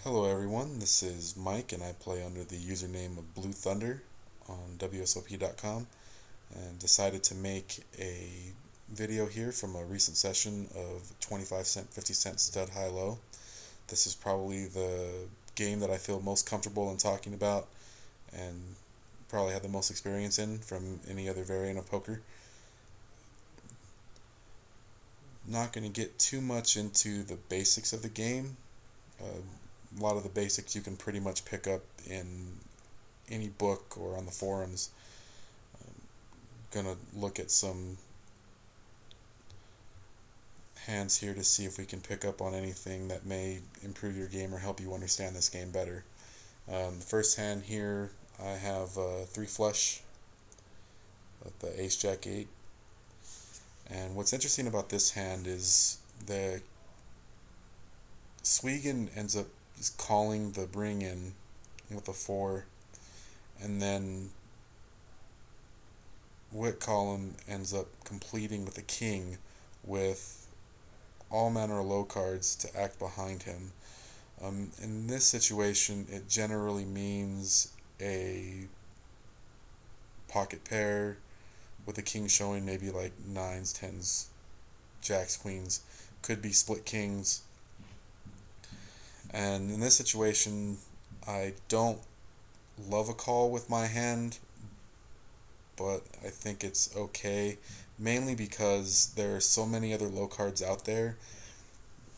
Hello everyone, this is Mike and I play under the username of Blue Thunder on WSOP.com and decided to make a video here from a recent session of 25 cent, 50 cent stud high low. This is probably the game that I feel most comfortable in talking about and probably have the most experience in from any other variant of poker. Not going to get too much into the basics of the game. A lot of the basics you can pretty much pick up in any book or on the forums. Gonna look at some hands here to see if we can pick up on anything that may improve your game or help you understand this game better. The first hand here, I have three flush with the ace jack 8. And what's interesting about this hand is the Swegan ends up just calling the bring in with a 4, and then Wit column ends up completing with a king with all manner of low cards to act behind him. In this situation, it generally means a pocket pair with a king showing, maybe like nines, tens, jacks, queens. Could be split kings. And in this situation, I don't love a call with my hand, but I think it's okay, mainly because there are so many other low cards out there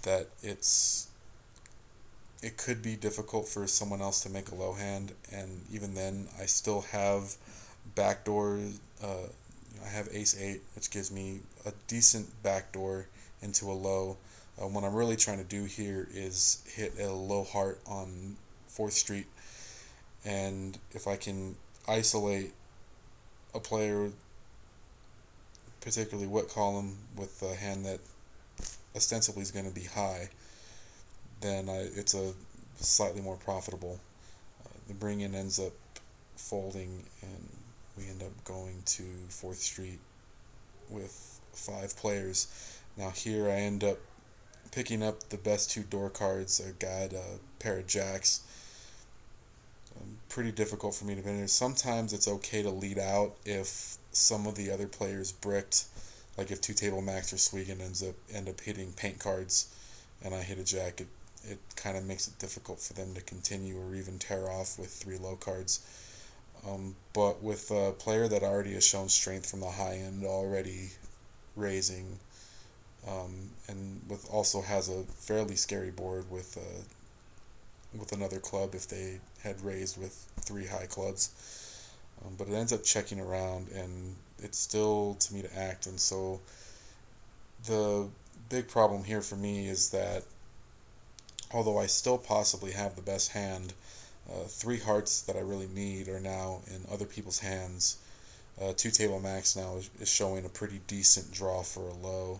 that it could be difficult for someone else to make a low hand, and even then I still have backdoor. I have ace 8, which gives me a decent backdoor into a low. What I'm really trying to do here is hit a low heart on 4th Street, and if I can isolate a player, particularly Wit column, with a hand that ostensibly is going to be high, then it's a slightly more profitable. The bring in ends up folding, and we end up going to 4th Street with 5 players. Now here I end up picking up the best 2 door cards. I got a pair of jacks. Pretty difficult for me to finish. Sometimes it's okay to lead out if some of the other players bricked, like if 2 table max or Swegan end up hitting paint cards, and I hit a jack. It kind of makes it difficult for them to continue or even tear off with 3 low cards. But with a player that already has shown strength from the high end, already raising, and with also has a fairly scary board with another club if they had raised with 3 high clubs. But it ends up checking around, and it's still to me to act. And so the big problem here for me is that although I still possibly have the best hand, 3 hearts that I really need are now in other people's hands. 2 table max now is showing a pretty decent draw for a low.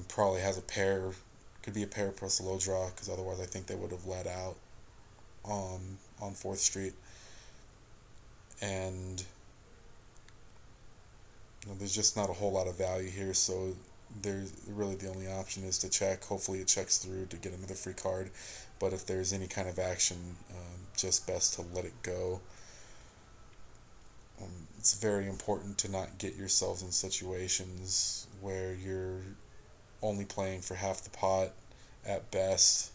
Probably has a pair, could be a pair plus a low draw, because otherwise I think they would have let out on 4th Street. And there's just not a whole lot of value here, so there's really the only option is to check. Hopefully it checks through to get another free card, but if there's any kind of action, just best to let it go. It's very important to not get yourselves in situations where you're only playing for half the pot at best.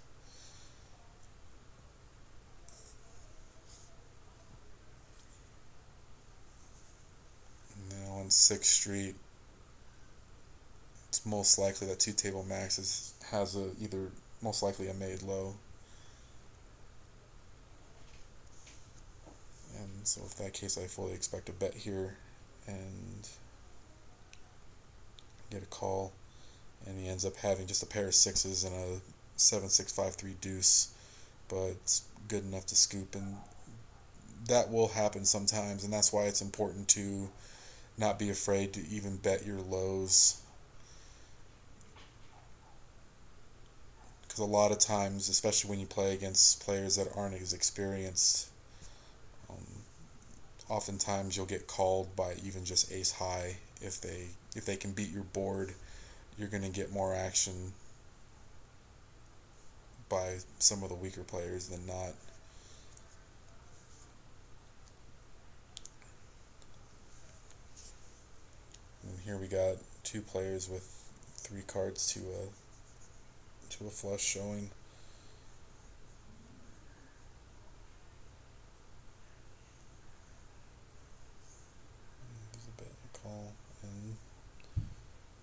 Now on 6th Street, it's most likely that 2 table max has either most likely a made low. And so if that case, I fully expect a bet here and get a call. And he ends up having just a pair of sixes and a 7-6-5-3 deuce, but it's good enough to scoop. And that will happen sometimes, and that's why it's important to not be afraid to even bet your lows, because a lot of times, especially when you play against players that aren't as experienced, um, oftentimes you'll get called by even just ace high. If they can beat your board, you're going to get more action by some of the weaker players than not. And here we got two players with three cards to a flush showing. There's a bet and call, and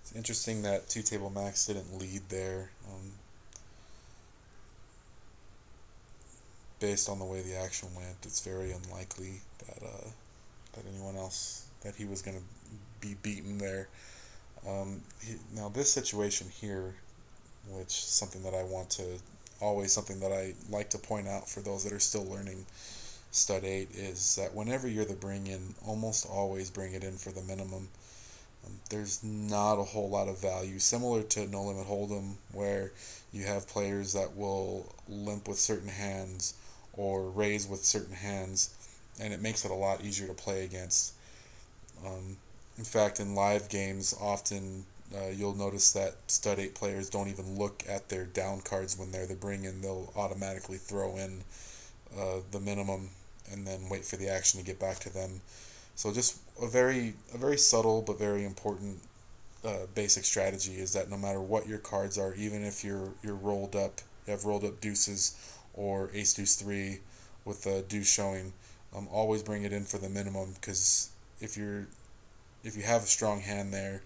it's interesting that two table max didn't lead there. Based on the way the action went, it's very unlikely that anyone else that he was going to be beaten there. Now this situation here, which is something that I want to always something that I like to point out for those that are still learning stud 8 is that whenever you're the bring in, almost always bring it in for the minimum. There's not a whole lot of value, similar to No Limit Hold'em, where you have players that will limp with certain hands or raise with certain hands, and it makes it a lot easier to play against. In fact, in live games, often you'll notice that stud 8 players don't even look at their down cards when they're the bring in. They'll automatically throw in the minimum and then wait for the action to get back to them. So just a very subtle but very important basic strategy is that no matter what your cards are, even if you're rolled up, you have rolled up deuces or ace deuce 3 with a deuce showing, always bring it in for the minimum, because if you have a strong hand there,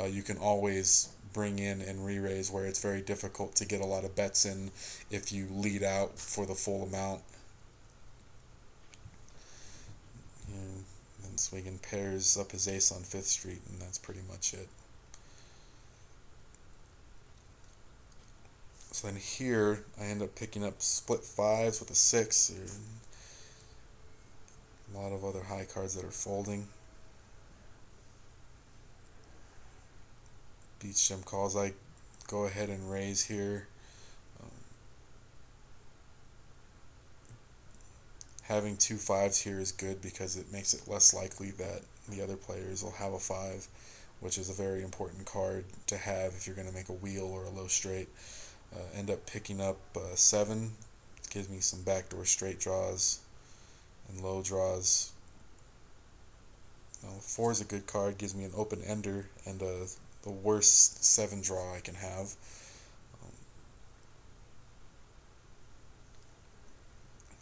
you can always bring in and re-raise, where it's very difficult to get a lot of bets in if you lead out for the full amount. And then Swigan pairs up his ace on 5th Street, and that's pretty much it. So then here, I end up picking up split 5s with a 6. A lot of other high cards that are folding. Beats Jim calls. I go ahead and raise here. Having 2 5s here is good because it makes it less likely that the other players will have a 5, which is a very important card to have if you're going to make a wheel or a low straight. End up picking up 7. Gives me some backdoor straight draws and low draws. 4 is a good card. Gives me an open ender and the worst 7 draw I can have.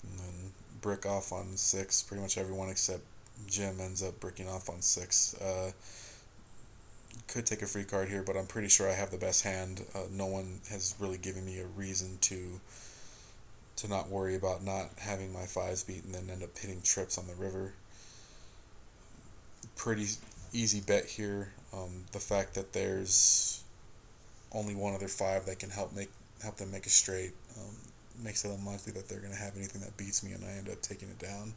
And then brick off on 6. Pretty much everyone except Jim ends up bricking off on 6. Could take a free card here, but I'm pretty sure I have the best hand. No one has really given me a reason to not worry about not having my 5s beat and then end up hitting trips on the river. Pretty easy bet here. The fact that there's only one other 5 that can help them make a straight makes it unlikely that they're going to have anything that beats me, and I end up taking it down.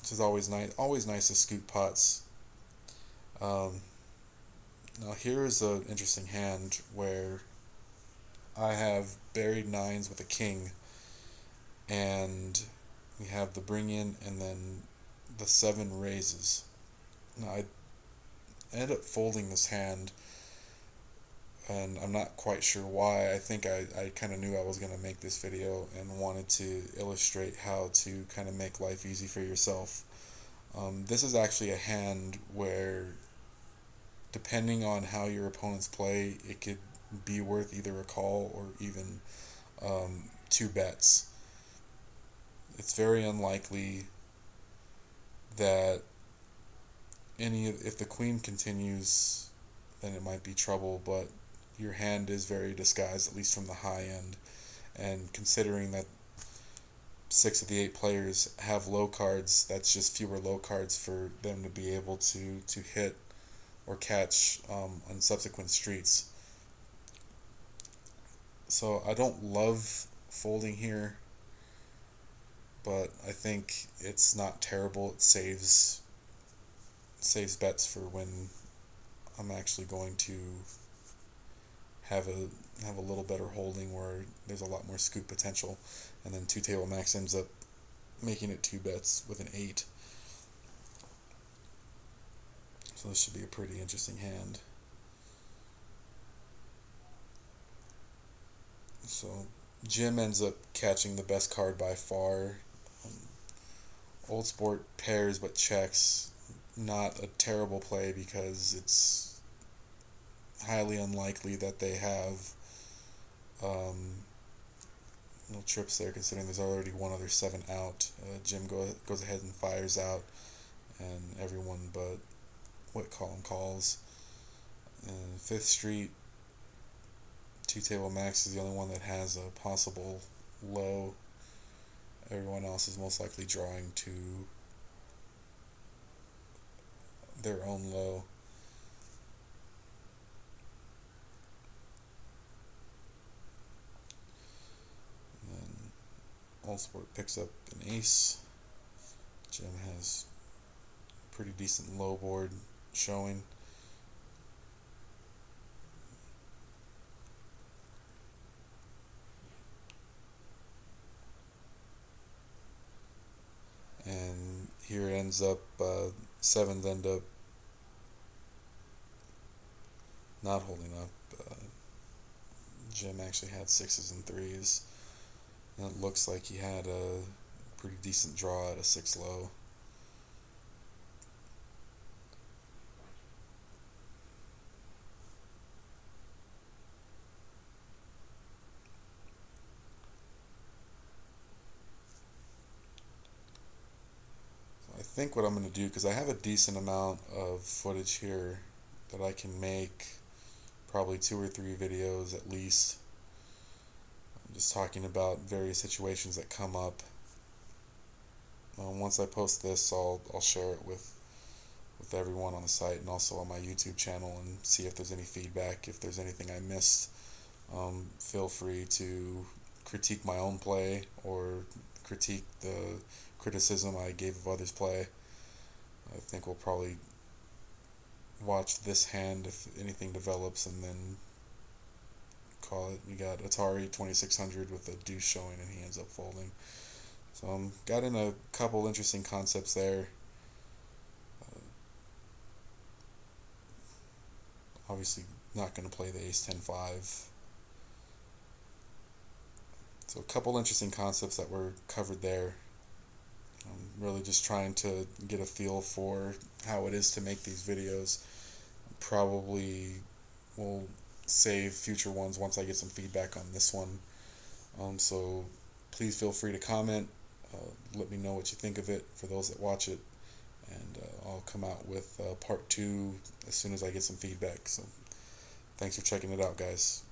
Which is always nice. Always nice to scoop pots. Now here's an interesting hand where I have buried 9s with a king, and we have the bring in and then the 7 raises. Now I ended up folding this hand, and I'm not quite sure why. I think I kind of knew I was going to make this video and wanted to illustrate how to kind of make life easy for yourself. This is actually a hand where, depending on how your opponents play, it could be worth either a call or even 2 bets. It's very unlikely that if the queen continues, then it might be trouble, but your hand is very disguised, at least from the high end. And considering that 6 of the 8 players have low cards, that's just fewer low cards for them to be able to hit or catch on subsequent streets. So I don't love folding here, but I think it's not terrible. It saves bets for when I'm actually going to have a little better holding where there's a lot more scoop potential, and then 2 table max ends up making it 2 bets with an 8. So this should be a pretty interesting hand. So Jim ends up catching the best card by far. Um, Old Sport pairs but checks. Not a terrible play because it's highly unlikely that they have um, no trips there, considering there's already one other 7 out. Jim goes ahead and fires out, and everyone but Whitcomb calls. And Fifth Street, two table max is the only one that has a possible low. Everyone else is most likely drawing to their own low. And then Old Sport picks up an ace. Jim has pretty decent low board showing. And here it ends up, sevens end up not holding up. Jim actually had sixes and threes. And it looks like he had a pretty decent draw at a 6 low. So I think what I'm going to do, because I have a decent amount of footage here that I can make probably 2 or 3 videos at least. I'm just talking about various situations that come up. Once I post this, I'll share it with everyone on the site and also on my YouTube channel and see if there's any feedback. If there's anything I missed, feel free to critique my own play or critique the criticism I gave of others' play. I think we'll probably watch this hand if anything develops and then call it. You got Atari 2600 with a deuce showing and he ends up folding. So got in a couple interesting concepts there. Obviously not going to play the ace-10-5. So a couple interesting concepts that were covered there. I'm really just trying to get a feel for how it is to make these videos. Probably will save future ones once I get some feedback on this one. So please feel free to comment. Let me know what you think of it for those that watch it. And I'll come out with part 2 as soon as I get some feedback. So thanks for checking it out, guys.